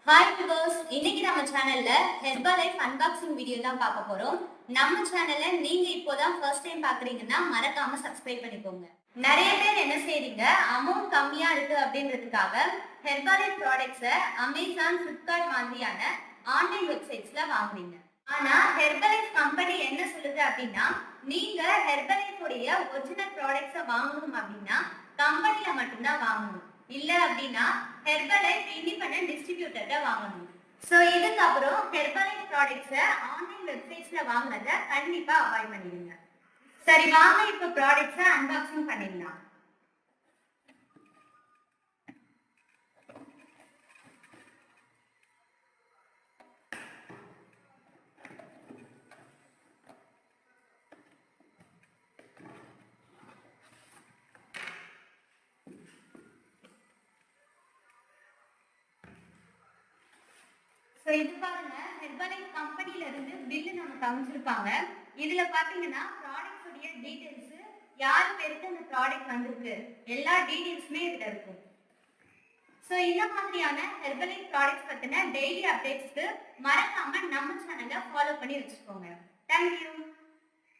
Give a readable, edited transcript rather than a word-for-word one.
Hi viewers, இன்னைக்கு நம்ம சேனல்ல ஹெர்பலைஃப் அன்பாக்சிங் வீடியோ தான் பார்க்க போறோம். நம்ம சேனலை நீங்க இப்போதான் ஃபர்ஸ்ட் டைம் பாக்குறீங்கன்னா மறக்காம சப்ஸ்கிரைப் பண்ணிக்கோங்க. நிறைய பேர் என்ன செய்றீங்க, அமௌண்ட் கம்மியா இருக்கு அப்படின்றதுக்காக ஹெர்பலைஃப் ப்ராடக்ட்ஸை அமேசான், ஃபிளிப்கார்ட் மாதிரியான ஆன்லைன் வெப்சைட்ஸ்ல வாங்குறீங்க. ஆனா ஹெர்பலைஃப் கம்பெனி என்ன சொல்லுது அப்படின்னா, நீங்க ஹெர்பலைஃப் உடைய ஒரிஜினல் ப்ராடக்ட்ஸை வாங்கணும் அப்படின்னா கம்பெனில மட்டும்தான் வாங்கணும். இல்ல அப்படின்னா ஹெர்பலைஃப் இண்டிபெண்டன்ட் டிஸ்ட்ரிபியூட்டர்ட்ட வாங்கணும். சோ இதுக்கு அப்புறம் ஹெர்பலைஃப் ப்ராடக்ட்ஸை ஆன்லைன் வெப்சைட்ஸ்ல வாங்குறத கண்டிப்பா அவாய்ட் பண்ணிடுங்க. சரி வாங்க இப்ப ப்ராடக்ட்ஸை அன்பாக்சிங் பண்ணிடலாம். இது பாருங்க, ஹெர்பலைஃப் கம்பெனில இருந்து பில் நமக்கு அமைச்சிருப்பாங்க. இதுல பாத்தீங்கன்னா ப்ராடக்ட்ஸ் உடைய டீடைல்ஸ், யார் பேருக்கு அந்த ப்ராடக்ட் வந்திருக்கு, எல்லா டீடைல்ஸுமே இதுல இருக்கும். சோ இந்த மாதிரியான ஹெர்பலைஃப் ப்ராடக்ட்ஸ் பத்தின டெய்லி அப்டேட்ஸ்க்கு மறக்காம நம்ம சேனலை ஃபாலோ பண்ணி வச்சுக்கோங்க. தேங்க்யூ.